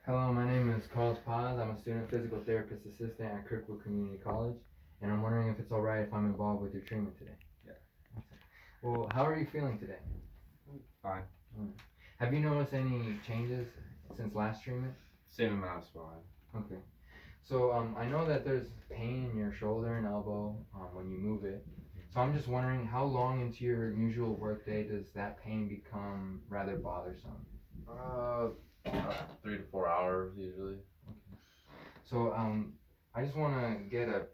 Hello, my name is Carlos Paz. I'm a student physical therapist assistant at Kirkwood Community College, and I'm wondering if it's alright if I'm involved with your treatment today. Yeah. Well, how are you feeling today? Fine. Have you noticed any changes since last treatment? Same amount of spine. Okay. So I know that there's pain in your shoulder and elbow when you move it. So I'm just wondering, how long into your usual workday does that pain become rather bothersome? 3 to 4 hours usually. So I just want to get a.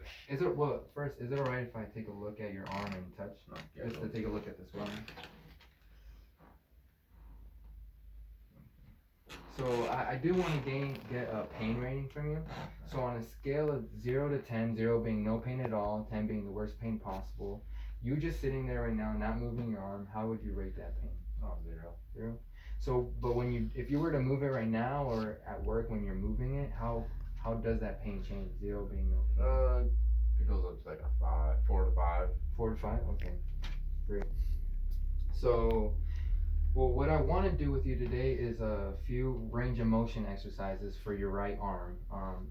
First, is it alright if I take a look at your arm and touch? No, Just to take a look at the swelling. So I do want to get a pain rating from you. So on a scale of 0 to 10, 0 being no pain at all, 10 being the worst pain possible, you just sitting there right now, not moving your arm, how would you rate that pain? Oh, 0. 0. So, but if you were to move it right now or at work when you're moving it, how does that pain change? 0 being no pain. It goes up to like a 5, 4 to 5. 4 to 5. Okay, great. So, well, what I want to do with you today is a few range of motion exercises for your right arm,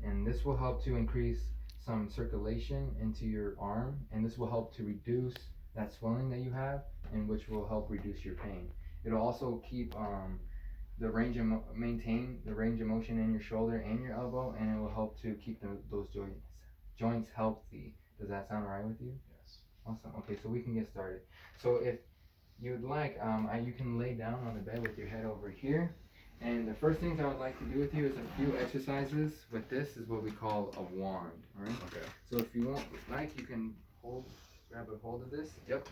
and this will help to increase some circulation into your arm, and this will help to reduce that swelling that you have, and which will help reduce your pain. It'll also keep maintain the range of motion in your shoulder and your elbow, and it will help to keep those joints healthy. Does that sound alright with you? Yes. Awesome. Okay, so we can get started. So if you'd like, you can lay down on the bed with your head over here. And the first things I would like to do with you is a few exercises. With this is what we call a wand. All right. Okay. So if you you can grab a hold of this. Yep.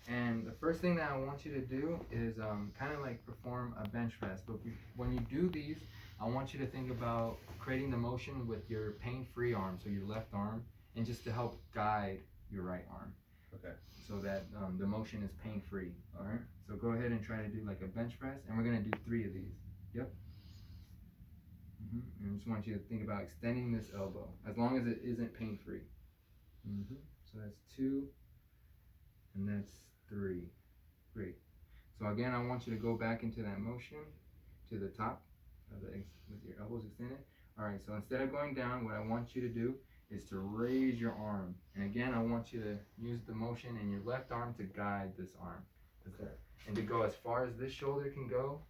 And the first thing that I want you to do is kind of like perform a bench press. But when you do these, I want you to think about creating the motion with your pain-free arm, so your left arm, and just to help guide your right arm. Okay. So that the motion is pain-free. All right. So go ahead and try to do like a bench press, and we're gonna do 3 of these. Yep. And I just want you to think about extending this elbow, as long as it isn't pain-free. So that's 2, and that's 3. Great. So again, I want you to go back into that motion to the top of with your elbows extended. All right. So instead of going down, what I want you to do is to raise your arm. And again, I want you to use the motion in your left arm to guide this arm. Okay. And to go as far as this shoulder can go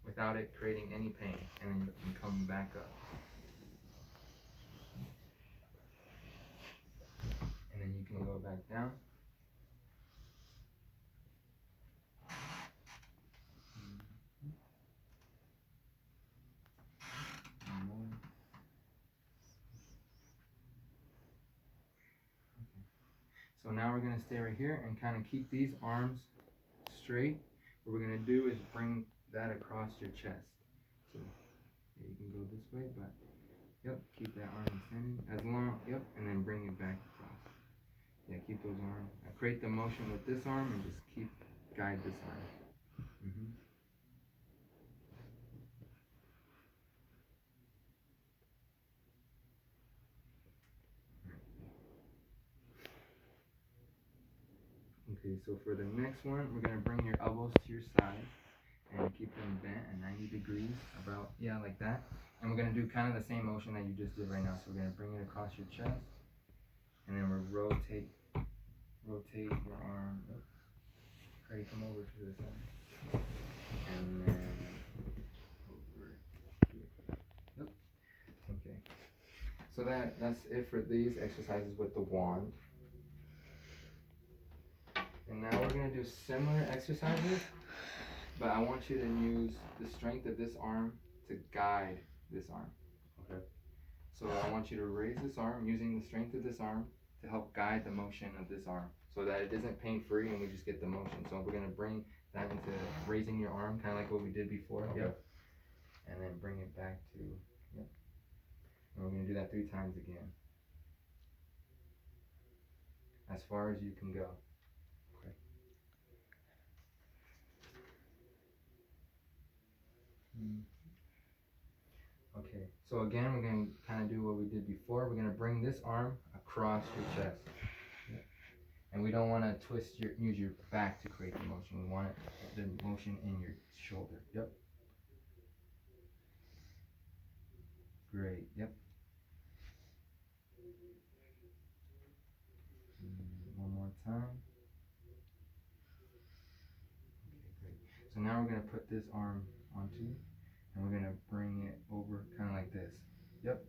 without it creating any pain. And then you can come back up. And then you can go back down. So now we're going to stay right here and kind of keep these arms straight. What we're going to do is bring that across your chest. So yeah, you can go this way, but yep, keep that arm extended as long, yep, and then bring it back across. Yeah, keep those arms. Create the motion with this arm and just guide this arm. Okay, so for the next one, we're gonna bring your elbows to your side and keep them bent at 90 degrees, about, yeah, like that. And we're gonna do kind of the same motion that you just did right now. So we're gonna bring it across your chest, and then we'll rotate your arm. Yep. Okay, come over to the side, and then over here. Yep. Okay. So that's it for these exercises with the wand. And now we're going to do similar exercises, but I want you to use the strength of this arm to guide this arm. Okay. So I want you to raise this arm using the strength of this arm to help guide the motion of this arm so that it isn't pain-free and we just get the motion. So we're going to bring that into raising your arm, kind of like what we did before. Okay. Yep. And then bring it back to, yep. And we're going to do that 3 times again. As far as you can go. Okay, so again, we're going to kind of do what we did before. We're going to bring this arm across your chest. Yep. And we don't want to use your back to create the motion. We want the motion in your shoulder. Yep. Great. Yep. One more time. Okay, great. So now we're gonna put this arm onto you, and we're gonna bring it over kind of like this. Yep.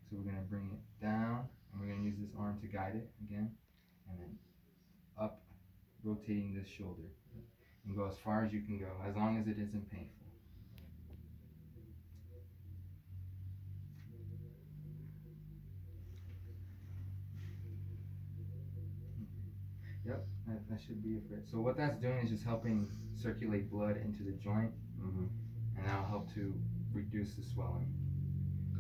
So we're gonna bring it down, and we're gonna use this arm to guide it again, and then up, rotating this shoulder, and go as far as you can go, as long as it isn't painful. Yep, that should be it for it. So what that's doing is just helping circulate blood into the joint, and that'll help to reduce the swelling.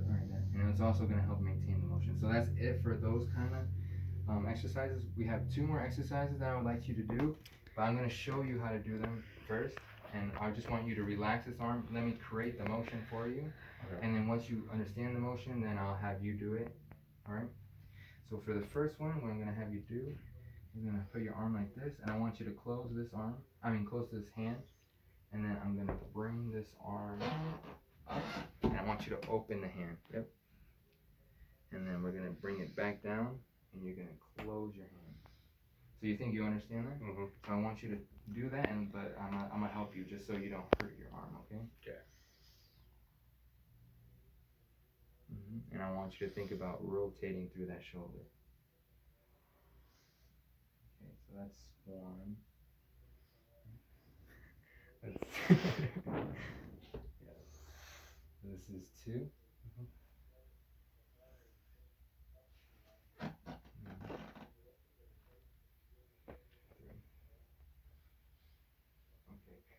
Alright, and it's also going to help maintain the motion. So that's it for those kind of exercises. We have 2 more exercises that I would like you to do, but I'm going to show you how to do them first. And I just want you to relax this arm. Let me create the motion for you. Okay. And then once you understand the motion, then I'll have you do it. Alright? So for the first one, what I'm going to have you do, you're going to put your arm like this, and I want you to close this close this hand, and then I'm going to bring this arm up, and I want you to open the hand. Yep. And then we're going to bring it back down, and you're going to close your hand. So you think you understand that? So I want you to do that, but I'm going to help you just so you don't hurt your arm, okay? Okay. And I want you to think about rotating through that shoulder. Okay, so that's 1. Yeah. This is 2.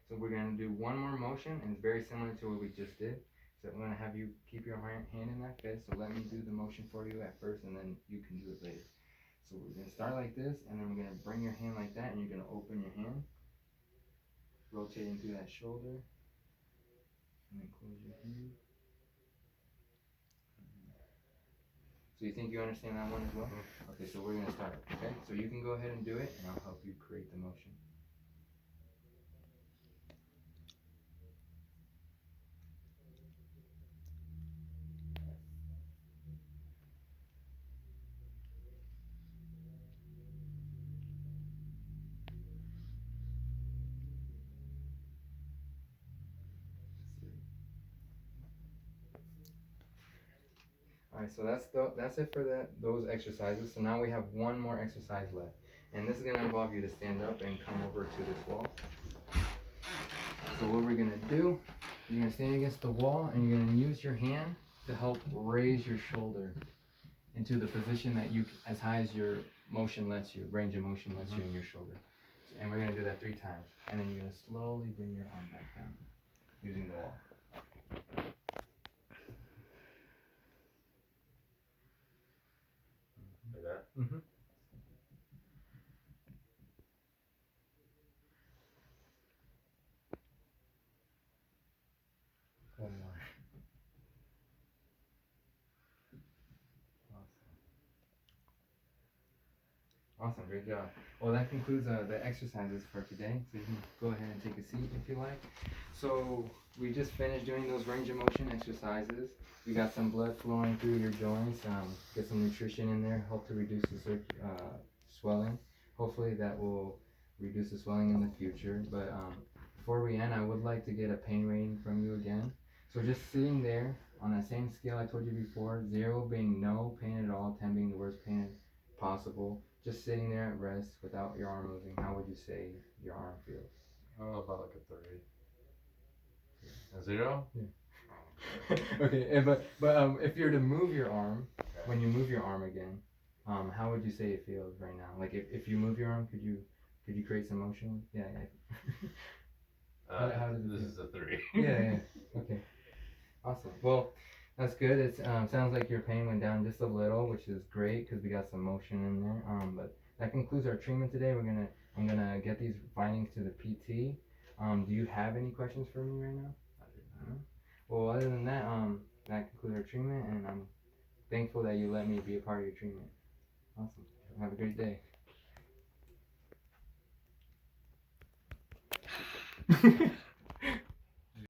So we're going to do one more motion, and it's very similar to what we just did. So I'm going to have you keep your hand in that fist. So let me do the motion for you at first, and then you can do it later. So we're going to start like this, and then we're going to bring your hand like that, and you're going to open your hand, rotating through that shoulder, and then close your hand. So you think you understand that one as well? Okay, so we're going to start, okay? So you can go ahead and do it, and I'll help you create the motion. Alright, so that's it for those exercises. So now we have one more exercise left. And this is going to involve you to stand up and come over to this wall. So what we're going to do, you're going to stand against the wall, and you're going to use your hand to help raise your shoulder into the position that you, as high as your motion lets you, range of motion lets you in your shoulder. And we're going to do that 3 times. And then you're going to slowly bring your arm back down using the wall. Like that? One more. Awesome, great job. Well, that concludes the exercises for today. So you can go ahead and take a seat if you like. So we just finished doing those range of motion exercises. We got some blood flowing through your joints, get some nutrition in there, help to reduce the swelling. Hopefully that will reduce the swelling in the future. But before we end, I would like to get a pain rating from you again. So just sitting there on that same scale I told you before, 0 being no pain at all, 10 being the worst pain possible. Just sitting there at rest without your arm moving, how would you say your arm feels? Oh, about like a 3. A 0? Yeah. Okay, but if you're to move your arm, when you move your arm again, how would you say it feels right now? Like if you move your arm, could you create some motion? Yeah. How does it This feel? is a 3. Yeah. Okay. Awesome. Well, that's good. It sounds like your pain went down just a little, which is great because we got some motion in there. But that concludes our treatment today. I'm gonna get these findings to the PT. Do you have any questions for me right now? No? Well, other than that, that concludes our treatment, and I'm thankful that you let me be a part of your treatment. Awesome. Have a great day.